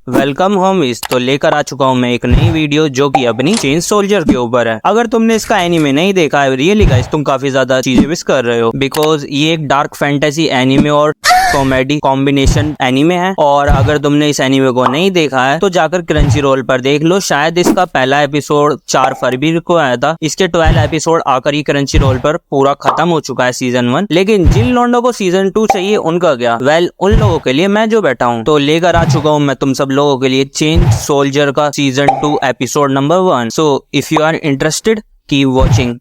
Welcome homies. तो लेकर आ चुका हूँ मैं एक नई वीडियो जो कि अपनी चेन सोल्जर के ऊपर है। अगर तुमने इसका एनीमे नहीं देखा है, रियली गाइस तुम काफी ज्यादा चीजें मिस कर रहे हो, बिकॉज ये एक डार्क फैंटेसी एनीमे और कॉमेडी कॉम्बिनेशन एनीमे है। और अगर तुमने इस एनीमे को नहीं देखा है तो जाकर क्रंची रोल पर देख लो। शायद इसका पहला एपिसोड 4 फरवरी को आया था। इसके 12 एपिसोड आकर ही क्रंची रोल पर पूरा खत्म हो चुका है सीजन 1। लेकिन जिन लोगों को सीजन 2 चाहिए उनका क्या? वेल, उन लोगों के लिए मैं जो बैठा हूँ। तो लेकर आ चुका हूँ मैं तुम सब लोगों के लिए चेन सोल्जर का season 2 episode number 1। So if you are interested, keep watching.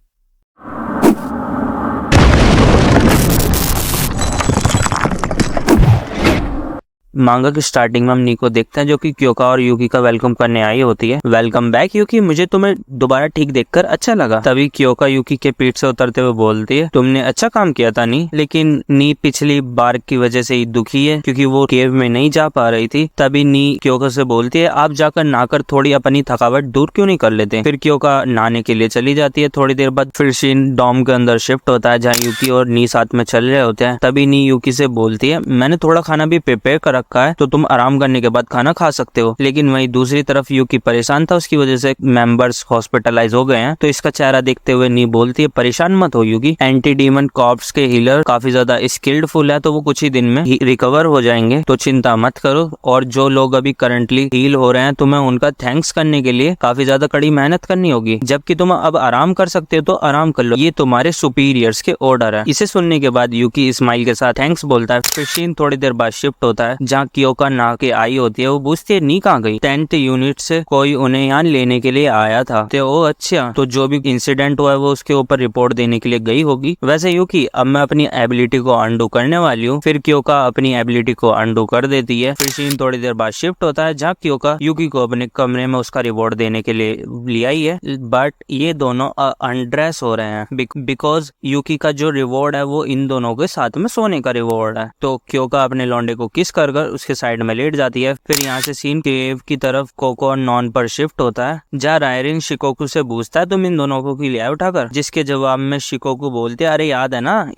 Manga की स्टार्टिंग में हम नीको देखते हैं जो कि क्योका और यूकी का वेलकम करने आई होती है। वेलकम बैक यूकी, मुझे तुम्हें दोबारा ठीक देखकर अच्छा लगा। तभी क्योका यूकी के पीठ से उतरते हुए बोलती है, तुमने अच्छा काम किया था नी, लेकिन नी पिछली बार की वजह से ही दुखी है क्योंकि वो केव में नहीं जा पा रही थी। तभी नी क्योका से बोलती है, आप जाकर नहाकर थोड़ी अपनी थकावट दूर क्यों नहीं कर लेते? फिर क्योका नहाने के लिए चली जाती है। थोड़ी देर बाद फिर सीन डॉम के अंदर शिफ्ट होता है जहाँ यूकी और नी साथ में चल रहे होते हैं। तभी नी यूकी से बोलती है, मैंने थोड़ा खाना भी प्रिपेयर कर रखा है तो तुम आराम करने के बाद खाना खा सकते हो। लेकिन वहीं दूसरी तरफ यूकी परेशान था, उसकी वजह से मेंबर्स हॉस्पिटलाइज हो गए हैं। तो इसका चेहरा देखते हुए नी बोलती है, परेशान मत हो यूकी, एंटी डीमन कॉर्प्स के हीलर काफी ज्यादा स्किल्डफुल है तो वो कुछ ही दिन में रिकवर हो जाएंगे, तो चिंता मत करो। और जो लोग अभी करंटली हील हो रहे हैं तुम्हें उनका थैंक्स करने के लिए काफी ज्यादा कड़ी मेहनत करनी होगी, जबकि तुम अब आराम कर सकते हो तो आराम कर लो, ये तुम्हारे सुपीरियर्स के ऑर्डर है। इसे सुनने के बाद यूकी स्माइल के साथ थैंक्स बोलता है। फिर सीन थोड़ी देर बाद शिफ्ट होता है जहाँ क्योका नहा के आई होती है। वो पूछती है, नी कहाँ गई? 10th यूनिट से कोई उन्हें यहाँ लेने के लिए आया था। तो ओ अच्छा, तो जो भी इंसिडेंट हुआ है वो उसके ऊपर रिपोर्ट देने के लिए गई होगी। वैसे यूकी, अब मैं अपनी एबिलिटी को अंडू करने वाली हूँ। फिर क्योका अपनी एबिलिटी को अंडू कर देती है। फिर सीन थोड़ी देर बाद शिफ्ट होता है जहाँ क्योका यूकी को अपने कमरे में उसका रिवॉर्ड देने के लिए लिया ही है, बट ये दोनों अनड्रेस हो रहे हैं बिकॉज यूकी का जो रिवॉर्ड है वो इन दोनों के साथ में सोने का रिवॉर्ड है। तो क्योका अपने लौंडे को किस कर उसके साइड में लेट जाती है। फिर यहाँ से सीन केव की तरफ कोको और नॉन पर शिफ्ट होता है जहाँ रायरिन शिकोकू से पूछता है, तुम इन दोनों को क्यों लिया उठाकर? जिसके जवाब में शिकोकू बोलते है, अरे याद है ना,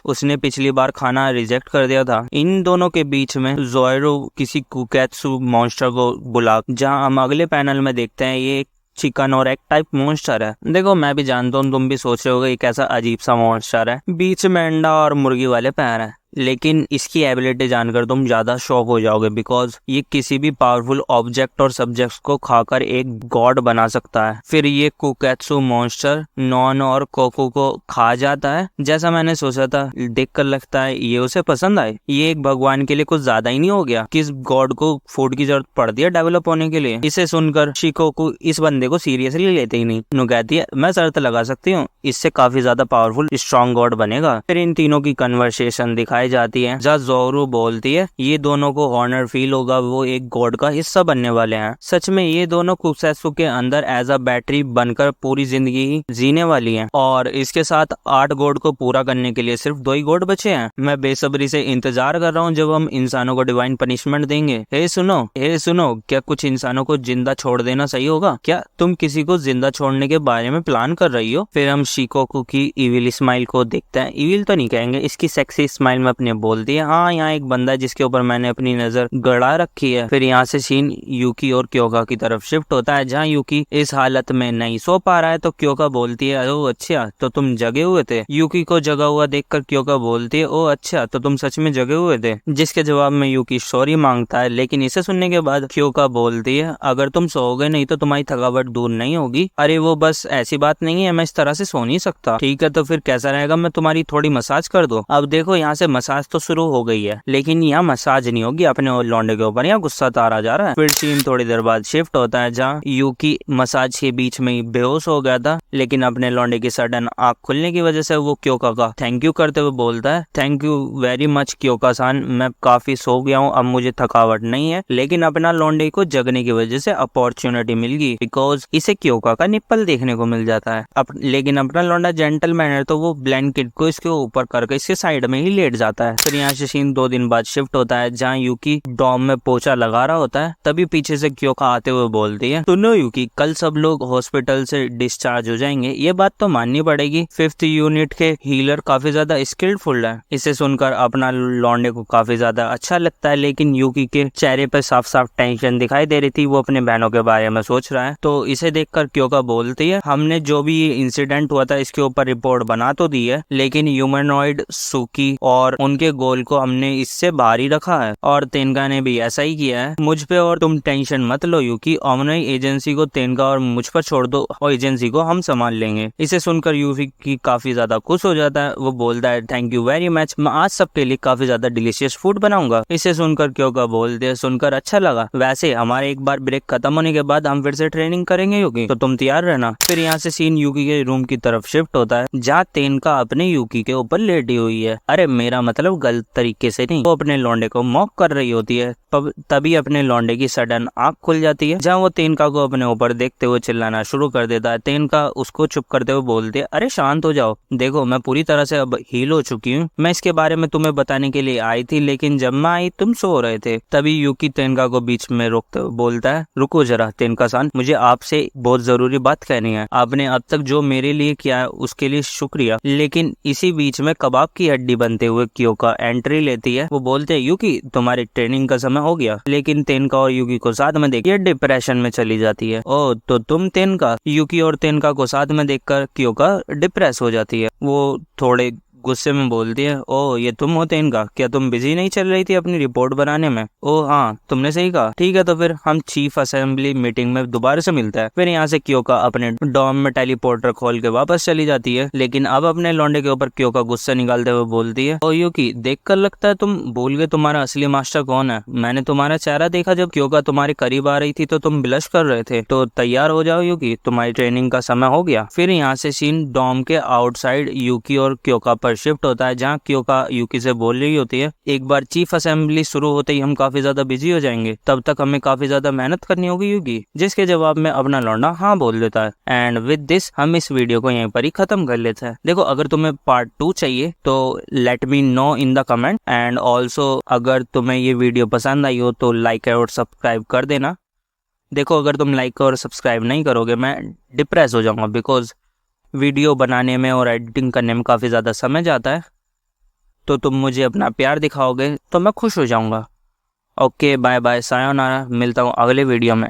उसने पिछली बार खाना रिजेक्ट कर दिया था। इन दोनों के बीच में जोइरो किसी कुकेत्सु मॉन्स्टर को बुला, जहाँ हम अगले पैनल में देखते हैं ये चिकन और एक टाइप मॉन्स्टर है। देखो मैं भी जानता हूँ तुम भी सोच रहे होगे ये कैसा अजीब सा मॉन्स्टर है, बीच में अंडा और मुर्गी वाले पैर है, लेकिन इसकी एबिलिटी जानकर तुम ज्यादा शॉक हो जाओगे बिकॉज ये किसी भी पावरफुल ऑब्जेक्ट और सब्जेक्ट्स को खाकर एक गॉड बना सकता है। फिर ये कुकेत्सु मॉन्स्टर नॉन और कोको को खा जाता है। जैसा मैंने सोचा था, देखकर लगता है ये उसे पसंद आए। ये एक भगवान के लिए कुछ ज्यादा ही नहीं हो गया? किस गॉड को फूड की जरूरत पड़ती है डेवलप होने के लिए? इसे सुनकर शिकोकू इस बंदे को सीरियसली लेते ही नहीं। नु कहती है, मैं शर्त लगा सकती हूँ, इससे काफी ज्यादा पावरफुल स्ट्रॉन्ग गॉड बनेगा। फिर इन तीनों की कन्वर्सेशन दिखाई जाती है जहाँ जोरू बोलती है, ये दोनों को ऑनर फील होगा, वो एक गॉड का हिस्सा बनने वाले हैं। सच में ये दोनों कुसेत्सु के अंदर एज अ बैटरी बनकर पूरी जिंदगी ही जीने वाली हैं। और इसके साथ 8 गॉड को पूरा करने के लिए सिर्फ 2 ही गॉड बचे हैं। मैं बेसब्री से इंतजार कर रहा हूँ जब हम इंसानों को डिवाइन पनिशमेंट देंगे। हे सुनो, क्या कुछ इंसानों को जिंदा छोड़ देना सही होगा? क्या तुम किसी को जिंदा छोड़ने के बारे में प्लान कर रही हो? फिर हम शिकोकू की इविल स्माइल को देखते हैं। इविल तो नहीं कहेंगे, इसकी सेक्सी स्माइल में अपने बोलती है, हाँ यहाँ एक बंदा है जिसके ऊपर मैंने अपनी नजर गड़ा रखी है। फिर यहाँ से सीन यूकी और क्योका की तरफ शिफ्ट होता है जहाँ यूकी इस हालत में नहीं सो पा रहा है। तो क्योका बोलती है, ओ अच्छा, तो तुम जगे हुए थे? यूकी को जगा हुआ देखकर क्योका बोलती है, ओ अच्छा, तो तुम सच में जगे हुए थे? जिसके जवाब में यूकी सॉरी मांगता है। लेकिन इसे सुनने के बाद क्योका बोलती है, अगर तुम सोओगे नहीं तो तुम्हारी थकावट दूर नहीं होगी। अरे वो बस ऐसी बात नहीं है, मैं इस तरह से सो नहीं सकता। ठीक है, तो फिर कैसा रहेगा, मैं तुम्हारी थोड़ी मसाज कर दूं? अब देखो यहाँ से मसाज तो शुरू हो गई है, लेकिन यहाँ मसाज नहीं होगी अपने लौंडे के ऊपर, यहाँ गुस्सा तारा जा रहा है। फिर सीन थोड़ी देर बाद शिफ्ट होता है जहाँ यूकी मसाज के बीच में ही बेहोश हो गया था, लेकिन अपने लौंडे की सडन आँख खुलने की वजह से वो क्योका का थैंक यू करते हुए बोलता है, थैंक यू वेरी मच क्योका सान, मैं काफी सो गया हूँ, अब मुझे थकावट नहीं है। लेकिन अपना लौंडे को जगने की वजह से अपॉर्चुनिटी मिल गई बिकॉज इसे क्योका का निप्पल देखने को मिल जाता है। लेकिन अपना लौंडा जेंटलमैन है तो वो ब्लैंकेट को इसके ऊपर करके इसके साइड में ही लेट जाता आता है। फिर यहाँ से सीन 2 दिन बाद शिफ्ट होता है जहाँ यूकी डॉम में पोछा लगा रहा होता है। तभी पीछे से क्योका आते हुए बोलती है, सुनो यूकी, कल सब लोग हॉस्पिटल से डिस्चार्ज हो जाएंगे, ये बात तो माननी पड़ेगी। 5th यूनिट के हीलर काफी ज्यादा स्किल्डफुल है। इसे सुनकर अपना लौंडे को काफी ज्यादा अच्छा लगता है, लेकिन यूकी के चेहरे पे साफ साफ टेंशन दिखाई दे रही थी। वो अपने बहनों के बारे में सोच रहा है। तो इसे देखकर क्योका बोलती है, हमने जो भी इंसिडेंट हुआ था इसके ऊपर रिपोर्ट बना तो दी है, लेकिन ह्यूमनॉइड सुकी और उनके गोल को हमने इससे बाहर ही रखा है और तेनका ने भी ऐसा ही किया है मुझ पे। और तुम टेंशन मत लो यूकी, ओमनॉय एजेंसी को तेनका और मुझ पर छोड़ दो और एजेंसी को हम संभाल लेंगे। इसे सुनकर यूकी काफी ज्यादा खुश हो जाता है। वो बोलता है, थैंक यू वेरी मच, मैं आज सबके लिए काफी ज्यादा डिलीशियस फूड बनाऊंगा। इसे सुनकर क्योका बोलते हैं, सुनकर अच्छा लगा, वैसे हमारे एक बार ब्रेक खत्म होने के बाद हम फिर से ट्रेनिंग करेंगे यूकी, तो तुम तैयार रहना। फिर यहाँ से सीन यूकी के रूम की तरफ शिफ्ट होता है जहाँ तेनका अपने यूकी के ऊपर लेटी हुई है। अरे मेरा मतलब गलत तरीके से नहीं, वो अपने लौंडे को मॉक कर रही होती है। तभी अपने लौंडे की सडन आंख खुल जाती है जहाँ वो तेनका को अपने ऊपर देखते हुए चिल्लाना शुरू कर देता है। तेनका उसको चुप करते हुए बोलती है, अरे शांत हो जाओ, देखो मैं पूरी तरह से अब हील हो चुकी हूँ। मैं इसके बारे में तुम्हें बताने के लिए आई थी, लेकिन जब मैं आई तुम सो रहे थे। तभी यूकी तेनका को बीच में रोकते हुए बोलता है, रुको जरा तेनका-सान, मुझे आपसे बहुत जरूरी बात कहनी है। आपने अब तक जो मेरे लिए किया है उसके लिए शुक्रिया। लेकिन इसी बीच में कबाब की हड्डी बनते हुए क्योका एंट्री लेती है। वो बोलते हैं, यूकी तुम्हारी ट्रेनिंग का समय हो गया। लेकिन तेनका और यूकी को साथ में देख डिप्रेशन में चली जाती है। ओ तो तुम तेनका। यूकी और तेनका को साथ में देखकर क्योका डिप्रेस हो जाती है। वो थोड़े गुस्से में बोलती है, ओ ये तुम हो तेनका, क्या तुम बिजी नहीं चल रही थी अपनी रिपोर्ट बनाने में? ओ हाँ तुमने सही कहा, ठीक है तो फिर हम चीफ असेंबली मीटिंग में दोबारा से मिलते हैं। फिर यहाँ से क्योका अपने डॉम में टेलीपोर्टर खोल के वापस चली जाती है, लेकिन अब अपने लौंडे के ऊपर क्योका गुस्सा निकालते हुए बोलती है, ओ यूकी देखकर लगता है तुम भूल गए तुम्हारा असली मास्टर कौन है। मैंने तुम्हारा चेहरा देखा जब क्योका तुम्हारे करीब आ रही थी तो तुम ब्लश कर रहे थे। तो तैयार हो जाओ यूकी, तुम्हारी ट्रेनिंग का समय हो गया। फिर यहाँ से सीन डॉम के आउटसाइड यूकी और क्योका शिफ्ट होता है जहाँ क्योका यूकी से बोल रही होती है, एक बार चीफ असेंबली शुरू होते ही हम काफी ज्यादा बिजी हो जाएंगे, तब तक हमें काफी ज्यादा मेहनत करनी होगी यूकी। जिसके जवाब में अपना लौंडा हाँ बोल देता है। एंड विद दिस हम इस वीडियो को यहीं पर ही खत्म कर लेते हैं। देखो अगर तुम्हें पार्ट 2 चाहिए तो let me know in the comment. And also अगर तुम्हें ये वीडियो पसंद आई हो तो लाइक और सब्सक्राइब कर देना। देखो अगर तुम लाइक और सब्सक्राइब नहीं करोगे मैं डिप्रेस हो जाऊंगा, बिकॉज वीडियो बनाने में और एडिटिंग करने में काफ़ी ज़्यादा समय जाता है। तो तुम मुझे अपना प्यार दिखाओगे तो मैं खुश हो जाऊंगा। ओके बाय बाय, सायोनारा, मिलता हूँ अगले वीडियो में।